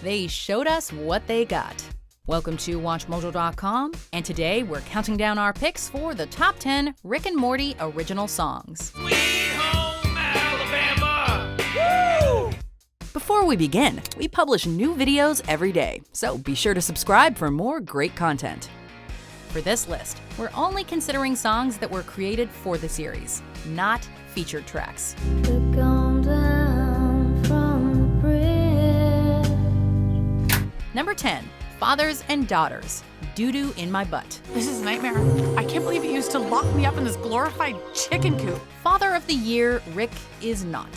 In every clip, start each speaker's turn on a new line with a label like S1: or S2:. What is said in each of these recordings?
S1: They showed us what they got. Welcome to WatchMojo.com, and today we're counting down our picks for the top 10 Rick and Morty original songs.
S2: Sweet home Alabama! Woo!
S1: Before we begin, we publish new videos every day, so be sure to subscribe for more great content. For this list, we're only considering songs that were created for the series, not featured tracks. Number 10, Fathers and Daughters, DooDoo in My Butt.
S3: This is a nightmare. I can't believe it used to lock me up in this glorified chicken coop.
S1: Father of the Year, Rick is not,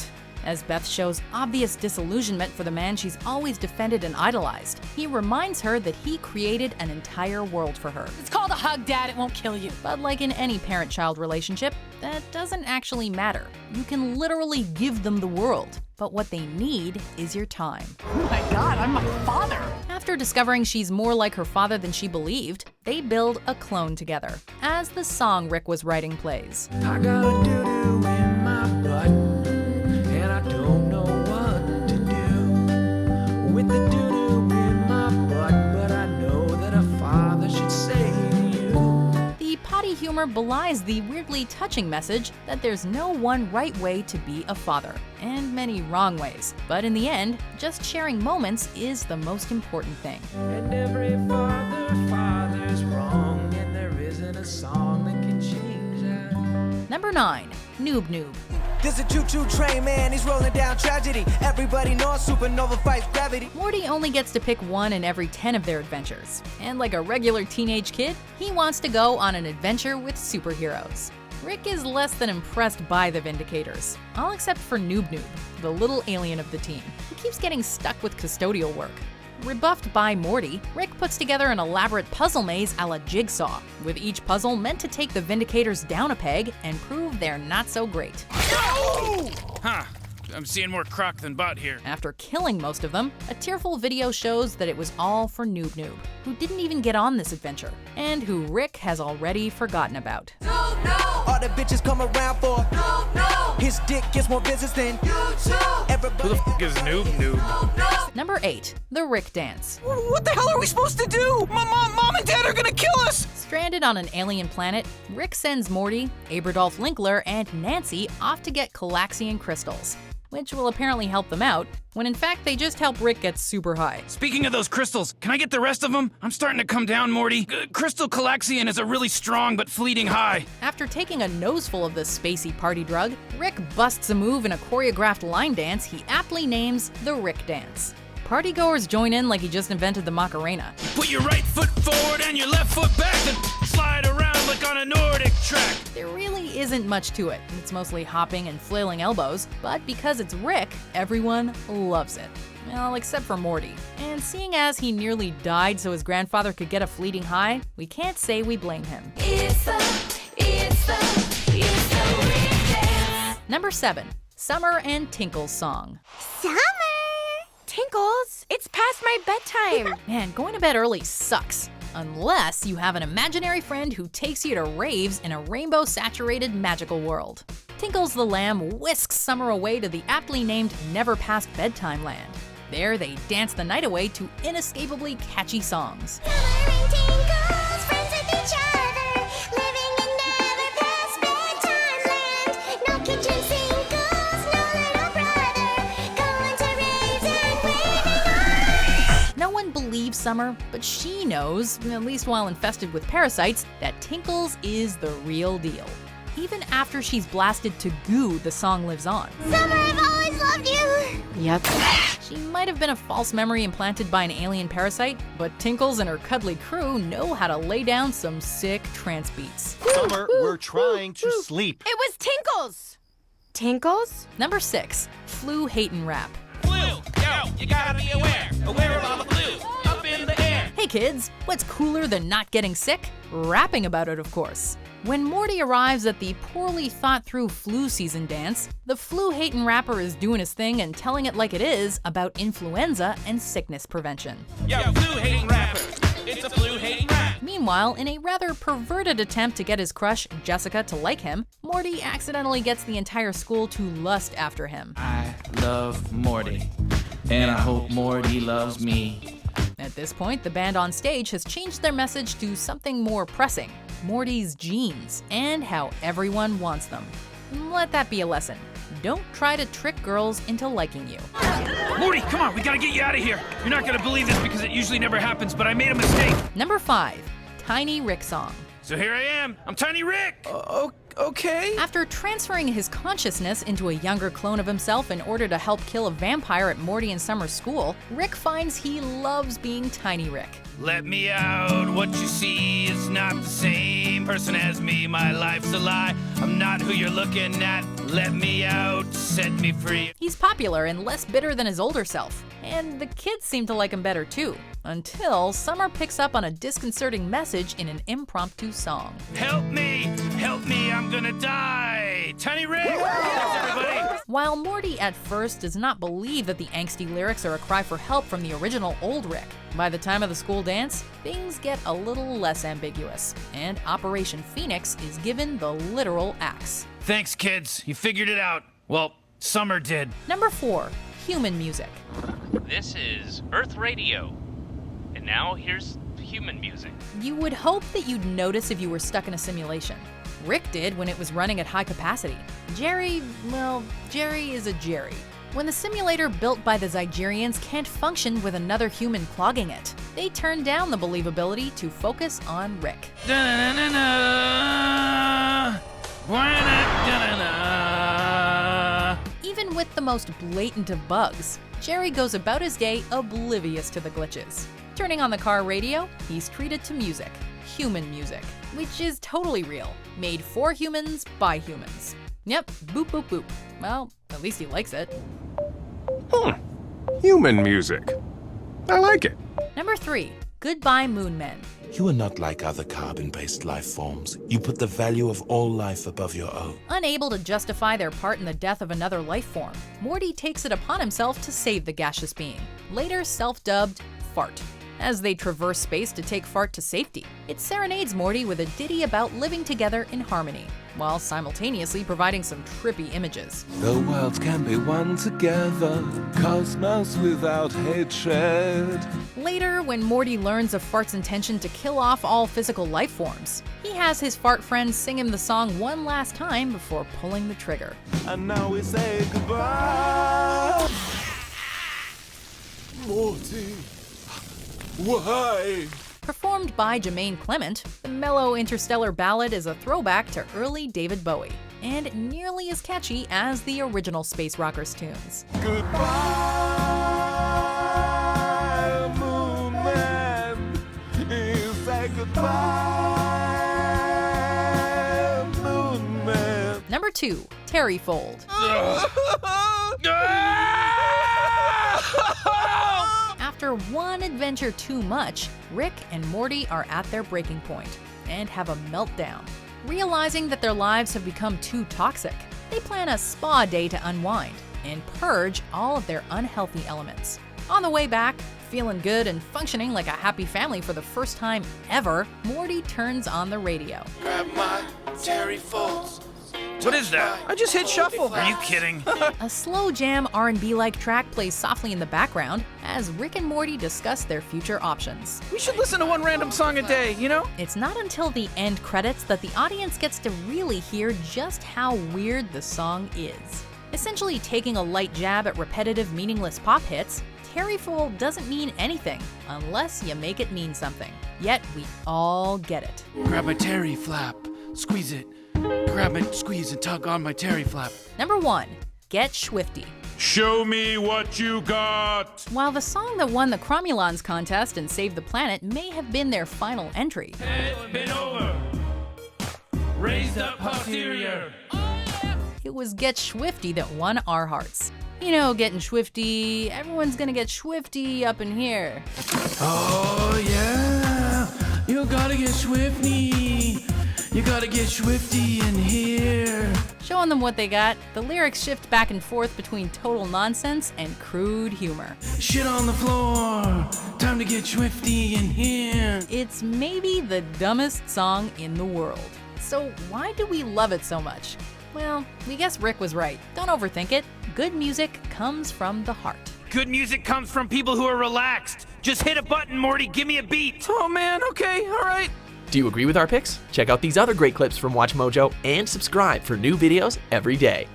S1: as Beth shows obvious disillusionment for the man she's always defended and idolized. He reminds her that he created an entire world for her.
S3: It's called a hug, Dad. It won't kill you.
S1: But like in any parent-child relationship, that doesn't actually matter. You can literally give them the world, but what they need is your time.
S3: Oh my God, I'm my father.
S1: After discovering she's more like her father than she believed, they build a clone together, as the song Rick was writing plays.
S2: I got a doo-doo in my butt, and I don't know what to do with the doo-doo in my butt, but I know that a father should say to you.
S1: The potty humor belies the weirdly touching message that there's no one right way to be a father, and many wrong ways. But in the end, just sharing moments is the most important thing.
S2: And every father's wrong, and there isn't a song that can change that.
S1: Number 9, NoobNoob.
S4: There's a choo-choo train, man, he's rolling down tragedy. Everybody knows supernova fights gravity.
S1: Morty only gets to pick one in every 10 of their adventures. And like a regular teenage kid, he wants to go on an adventure with superheroes. Rick is less than impressed by the Vindicators, all except for NoobNoob, the little alien of the team, who keeps getting stuck with custodial work. Rebuffed by Morty, Rick puts together an elaborate puzzle maze a la Jigsaw, with each puzzle meant to take the Vindicators down a peg and prove they're not so great.
S5: Huh. I'm seeing more crock than butt here.
S1: After killing most of them, a tearful video shows that it was all for NoobNoob, who didn't even get on this adventure, and who Rick has already forgotten about.
S4: NoobNoob! All the bitches come around for NoobNoob! His dick gets more visits than YouTube!
S5: Who the f is NoobNoob?
S1: Number 8, the Rick Dance.
S4: What the hell are we supposed to do? Mom and Dad are gonna kill us!
S1: Stranded on an alien planet, Rick sends Morty, Aberdolf Linkler, and Nancy off to get Calaxian crystals, which will apparently help them out, when in fact they just help Rick get super high.
S5: Speaking of those crystals, can I get the rest of them? I'm starting to come down, Morty. Crystal Calaxian is a really strong but fleeting high.
S1: After taking a noseful of this spacey party drug, Rick busts a move in a choreographed line dance he aptly names the Rick Dance. Partygoers join in like he just invented the Macarena.
S5: Put your right foot forward and your left foot back and slide around like on a Nordic track.
S1: There really isn't much to it. It's mostly hopping and flailing elbows, but because it's Rick, everyone loves it. Well, except for Morty. And seeing as he nearly died so his grandfather could get a fleeting high, we can't say we blame him.
S6: It's the Rick Dance.
S1: Number 7, Summer and Tinkles song.
S7: Summer! Tinkles, it's past my bedtime.
S1: Man, going to bed early sucks. Unless you have an imaginary friend who takes you to raves in a rainbow-saturated magical world. Tinkles the Lamb whisks Summer away to the aptly named Never Past Bedtime Land. There they dance the night away to inescapably catchy songs.
S7: Summer and Tinkles, friends with each other, living in never past bedtime land. No kitchen sinkles, no little brother, going to raves and waving on.
S1: No one believes Summer, but she knows, at least while infested with parasites, that Tinkles is the real deal. Even after she's blasted to goo, the song lives on.
S7: Summer, I've always loved you.
S1: Yep. She might have been a false memory implanted by an alien parasite, but Tinkles and her cuddly crew know how to lay down some sick trance beats.
S8: Summer, we're trying to sleep.
S7: It was Tinkles. Tinkles?
S1: Number 6, Hatin Rap.
S2: Flu, yo, you gotta be aware of all the flu, up in the air.
S1: Hey kids, what's cooler than not getting sick? Rapping about it, of course. When Morty arrives at the poorly thought through flu season dance, the flu-hatin' rapper is doing his thing and telling it like it is about influenza and sickness prevention.
S2: Yo, flu-hating rapper, it's a flu-hating rap.
S1: Meanwhile, in a rather perverted attempt to get his crush, Jessica, to like him, Morty accidentally gets the entire school to lust after him.
S9: I love Morty.
S2: And I hope Morty loves me.
S1: At this point, the band on stage has changed their message to something more pressing: Morty's genes and how everyone wants them. Let that be a lesson. Don't try to trick girls into liking you.
S5: Morty, come on, we gotta get you out of here. You're not gonna believe this because it usually never happens, but I made a mistake.
S1: Number 5, Tiny Rick Song.
S5: So here I am. I'm Tiny Rick.
S2: Okay.
S1: After transferring his consciousness into a younger clone of himself in order to help kill a vampire at Morty and Summer's school, Rick finds he loves being Tiny Rick.
S5: Let me out. What you see is not the same person as me. My life's a lie. I'm not who you're looking at. Let me out. Set me free.
S1: He's popular and less bitter than his older self, and the kids seem to like him better too, until Summer picks up on a disconcerting message in an impromptu song.
S5: Help me, I'm gonna die. Tiny Rick. Thanks, everybody.
S1: While Morty at first does not believe that the angsty lyrics are a cry for help from the original old Rick, by the time of the school dance, things get a little less ambiguous, and Operation Phoenix is given the literal axe.
S5: Thanks, kids. You figured it out. Well, Summer did.
S1: Number 4, human music.
S9: This is Earth Radio. And now here's human music.
S1: You would hope that you'd notice if you were stuck in a simulation. Rick did when it was running at high capacity. Jerry is a Jerry. When the simulator built by the Zygerians can't function with another human clogging it, they turn down the believability to focus on Rick. Even with the most blatant of bugs, Jerry goes about his day oblivious to the glitches. Turning on the car radio, he's treated to music, human music, which is totally real, made for humans by humans. Yep, boop boop boop. Well, at least he likes it.
S10: Human music. I like it.
S1: Number 3, Goodbye Moonmen.
S11: You are not like other carbon-based life forms. You put the value of all life above your own.
S1: Unable to justify their part in the death of another life form, Morty takes it upon himself to save the gaseous being, later self-dubbed Fart. As they traverse space to take Fart to safety, it serenades Morty with a ditty about living together in harmony, while simultaneously providing some trippy images.
S11: The worlds can be one together, cosmos without hatred.
S1: Later, when Morty learns of Fart's intention to kill off all physical life forms, he has his Fart friends sing him the song one last time before pulling the trigger.
S11: And now we say goodbye. Morty, why?
S1: Performed by Jermaine Clement, the mellow interstellar ballad is a throwback to early David Bowie, and nearly as catchy as the original Space Rockers tunes.
S11: Goodbye, Moonmen. You say goodbye, Moonmen.
S1: Number 2, Terryfold. After one adventure too much, Rick and Morty are at their breaking point and have a meltdown. Realizing that their lives have become too toxic, they plan a spa day to unwind and purge all of their unhealthy elements. On the way back, feeling good and functioning like a happy family for the first time ever, Morty turns on the radio.
S2: Grab my Terryfolds.
S5: What is that?
S2: I just hit shuffle.
S5: Are you kidding?
S1: A slow jam R&B-like track plays softly in the background as Rick and Morty discuss their future options.
S2: We should listen to one random song a day, you know?
S1: It's not until the end credits that the audience gets to really hear just how weird the song is. Essentially taking a light jab at repetitive, meaningless pop hits, Terryfold doesn't mean anything unless you make it mean something. Yet we all get it.
S2: Grab my Terry flap, squeeze it. Grab it, squeeze, and tug on my Terry flap.
S1: Number 1, Get Schwifty.
S10: Show me what you got.
S1: While the song that won the Cromulons contest and saved the planet may have been their final entry,
S5: Head bent over. Raised up posterior.
S1: it was Get Schwifty that won our hearts. You know, getting Schwifty, everyone's gonna get Schwifty up in here.
S2: Oh, yeah. You gotta get Swifty. You gotta get Swifty in here.
S1: Showing them what they got, the lyrics shift back and forth between total nonsense and crude humor.
S2: Shit on the floor. Time to get Swifty in here.
S1: It's maybe the dumbest song in the world. So why do we love it so much? Well, we guess Rick was right. Don't overthink it. Good music comes from the heart.
S5: Good music comes from people who are relaxed. Just hit a button, Morty. Give me a beat.
S12: Oh man, okay, alright. Do you agree with our picks? Check out these other great clips from WatchMojo and subscribe for new videos every day.